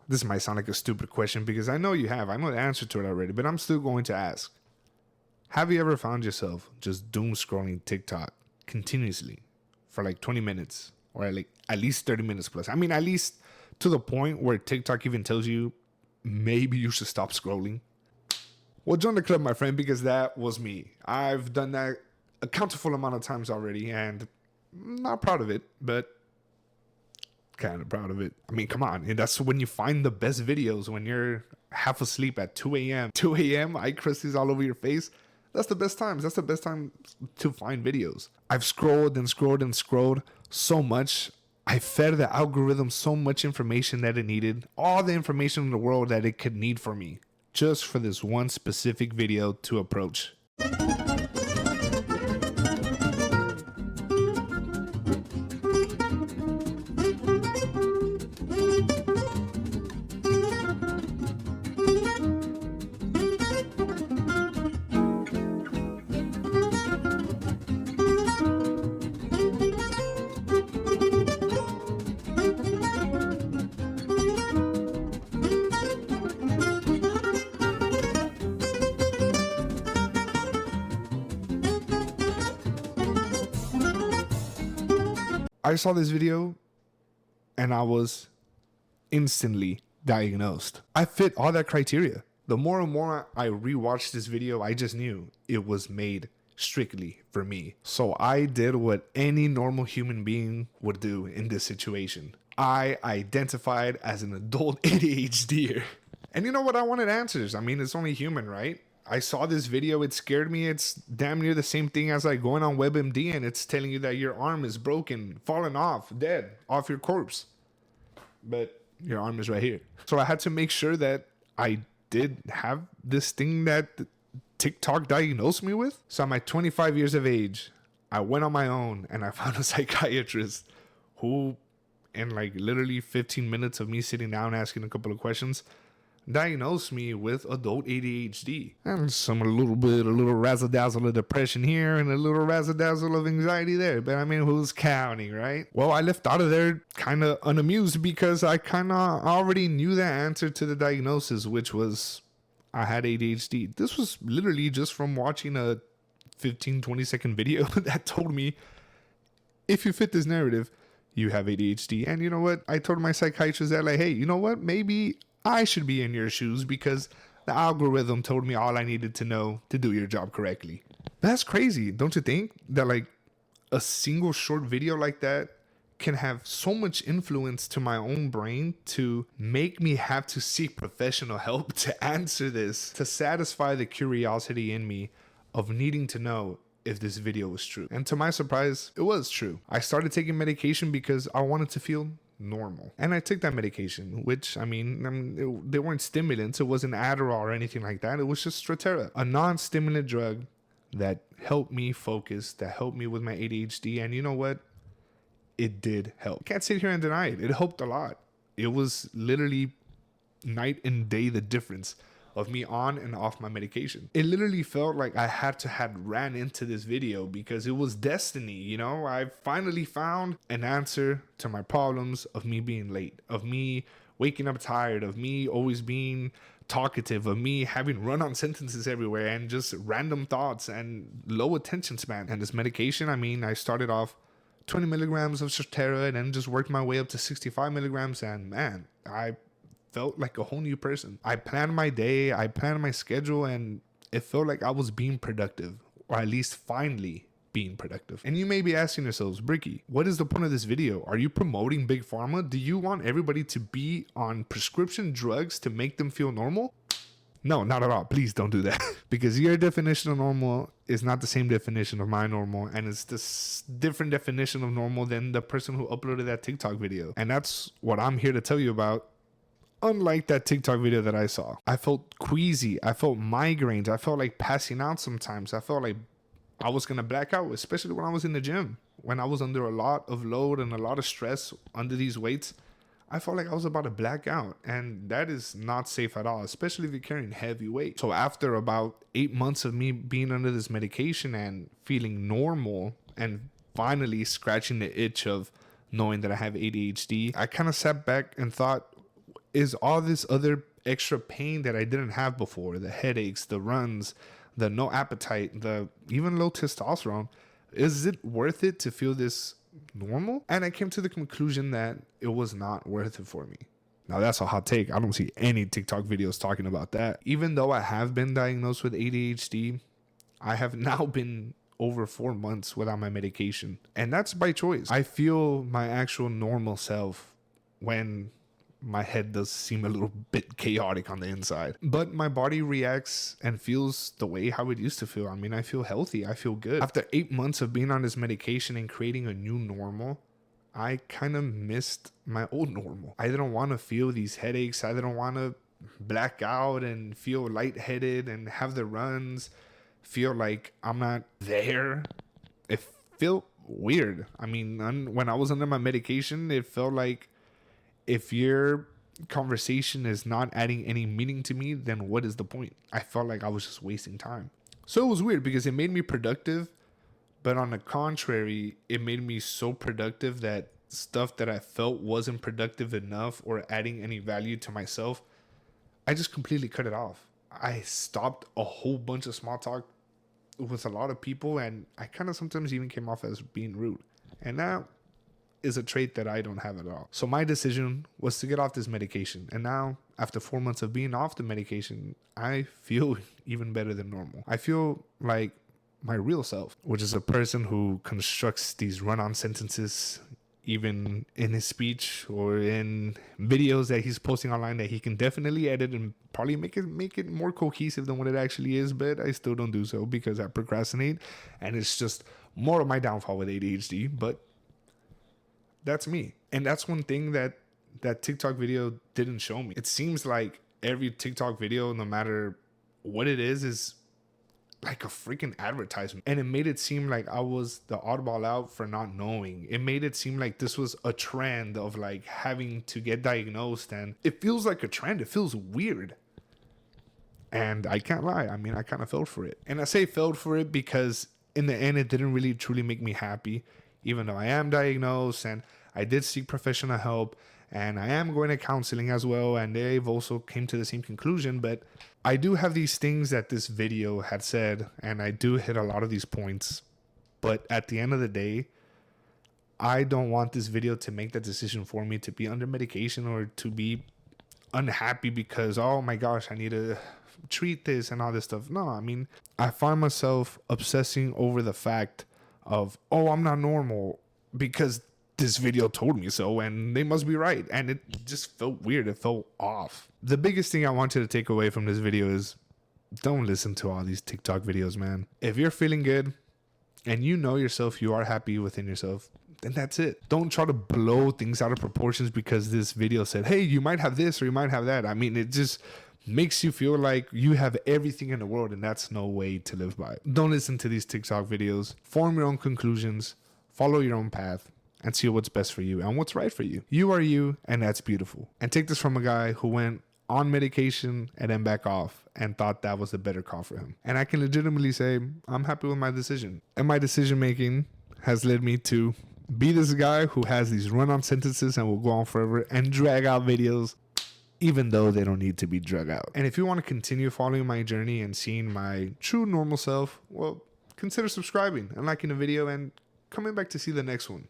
This might sound like a stupid question because I know you have. I know the answer to it already, but I'm still going to ask. Have you ever found yourself just doom scrolling TikTok continuously for like 20 minutes or like at least 30 minutes plus? I mean, at least to the point where TikTok even tells you maybe you should stop scrolling. Well, join the club, my friend, because that was me. I've done that a countable amount of times already, and I'm not proud of it, but kind of proud of it. I mean, come on. And that's when you find the best videos, when you're half asleep at 2 a.m. 2 a.m., eye crusties all over your face. That's the best times. That's the best time to find videos. I've scrolled and scrolled and scrolled so much. I fed the algorithm so much information that it needed. All the information in the world that it could need for me. Just for this one specific video to approach. I saw this video and I was instantly diagnosed. I fit all that criteria. The more and more I rewatched this video, I just knew it was made strictly for me. So I did what any normal human being would do in this situation. I identified as an adult ADHDer. And you know what? I wanted answers. I mean, it's only human, right? I saw this video, it scared me. It's damn near the same thing as like going on WebMD and it's telling you that your arm is broken, falling off, dead, off your corpse. But your arm is right here. So I had to make sure that I did have this thing that TikTok diagnosed me with. So I'm at 25 years of age. I went on my own and I found a psychiatrist who, in like literally 15 minutes of me sitting down asking a couple of questions, diagnosed me with adult ADHD and a little razzle dazzle of depression here and a little razzle dazzle of anxiety there. But I mean, who's counting, right? Well, I left out of there kind of unamused because I kind of already knew the answer to the diagnosis, which was I had ADHD. This was literally just from watching a 15-20 second video that told me if you fit this narrative, you have ADHD. And you know what? I told my psychiatrist that like, hey, you know what? Maybe I should be in your shoes because the algorithm told me all I needed to know to do your job correctly. That's crazy, don't you think? That like a single short video like that can have so much influence to my own brain to make me have to seek professional help to answer this, to satisfy the curiosity in me of needing to know if this video was true. And to my surprise, it was true. I started taking medication because I wanted to feel normal. And I took that medication, which, I mean, they weren't stimulants. It wasn't Adderall or anything like that. It was just Strattera, a non-stimulant drug that helped me focus, that helped me with my ADHD. And you know what? It did help. I can't sit here and deny it. It helped a lot. It was literally night and day the difference of me on and off my medication. It literally felt like I had ran into this video because it was destiny, you know? I finally found an answer to my problems of me being late, of me waking up tired, of me always being talkative, of me having run-on sentences everywhere and just random thoughts and low attention span. And this medication, I mean, I started off 20 milligrams of Strattera and then just worked my way up to 65 milligrams. And man, I felt like a whole new person. I planned my day, I planned my schedule, and it felt like I was being productive, or at least finally being productive. And you may be asking yourselves, Bricky, what is the point of this video? Are you promoting Big Pharma? Do you want everybody to be on prescription drugs to make them feel normal? No, not at all. Please don't do that. Because your definition of normal is not the same definition of my normal. And it's this different definition of normal than the person who uploaded that TikTok video. And that's what I'm here to tell you about. Unlike that TikTok video that I saw, I felt queasy. I felt migraines. I felt like passing out sometimes. I felt like I was going to black out, especially when I was in the gym. When I was under a lot of load and a lot of stress under these weights, I felt like I was about to black out. And that is not safe at all, especially if you're carrying heavy weight. So after about 8 months of me being under this medication and feeling normal and finally scratching the itch of knowing that I have ADHD, I kind of sat back and thought, is all this other extra pain that I didn't have before, the headaches, the runs, the no appetite, the even low testosterone. Is it worth it to feel this normal? And I came to the conclusion that it was not worth it for me. Now that's a hot take. I don't see any TikTok videos talking about that. Even though I have been diagnosed with ADHD, I have now been over 4 months without my medication. And that's by choice. I feel my actual normal self when my head does seem a little bit chaotic on the inside. But my body reacts and feels the way how it used to feel. I mean, I feel healthy. I feel good. After 8 months of being on this medication and creating a new normal, I kind of missed my old normal. I didn't want to feel these headaches. I didn't want to black out and feel lightheaded and have the runs, feel like I'm not there. It felt weird. I mean, when I was under my medication, it felt like if your conversation is not adding any meaning to me, then what is the point? I felt like I was just wasting time. So it was weird because it made me productive, but on the contrary, it made me so productive that stuff that I felt wasn't productive enough or adding any value to myself, I just completely cut it off. I stopped a whole bunch of small talk with a lot of people, and I kind of sometimes even came off as being rude. And that is a trait that I don't have at all. So my decision was to get off this medication. And now, after 4 months of being off the medication, I feel even better than normal. I feel like my real self, which is a person who constructs these run-on sentences, even in his speech or in videos that he's posting online that he can definitely edit and probably make it more cohesive than what it actually is. But I still don't do so because I procrastinate, and it's just more of my downfall with ADHD. But that's me. And that's one thing that TikTok video didn't show me. It seems like every TikTok video, no matter what it is like a freaking advertisement. And it made it seem like I was the oddball out for not knowing. It made it seem like this was a trend of like having to get diagnosed. And it feels like a trend. It feels weird. And I can't lie. I mean, I kind of fell for it. And I say fell for it because in the end, it didn't really truly make me happy. Even though I am diagnosed and I did seek professional help and I am going to counseling as well, and they've also came to the same conclusion, but I do have these things that this video had said, and I do hit a lot of these points. But at the end of the day, I don't want this video to make that decision for me to be under medication or to be unhappy because, oh my gosh, I need to treat this and all this stuff. No, I mean, I find myself obsessing over the fact of, oh, I'm not normal because this video told me so and they must be right. And it just felt weird. It felt off. The biggest thing I want you to take away from this video is don't listen to all these TikTok videos, man. If you're feeling good and you know yourself, you are happy within yourself, then that's it. Don't try to blow things out of proportions because this video said, hey, you might have this or you might have that. I mean, it just makes you feel like you have everything in the world, and that's no way to live by. Don't listen to these TikTok videos. Form your own conclusions, follow your own path, and see what's best for you and what's right for you. You are you, and that's beautiful. And take this from a guy who went on medication and then back off and thought that was the better call for him. And I can legitimately say I'm happy with my decision. And my decision making has led me to be this guy who has these run-on sentences and will go on forever and drag out videos even though they don't need to be drug out. And if you want to continue following my journey and seeing my true normal self, well, consider subscribing and liking the video and coming back to see the next one.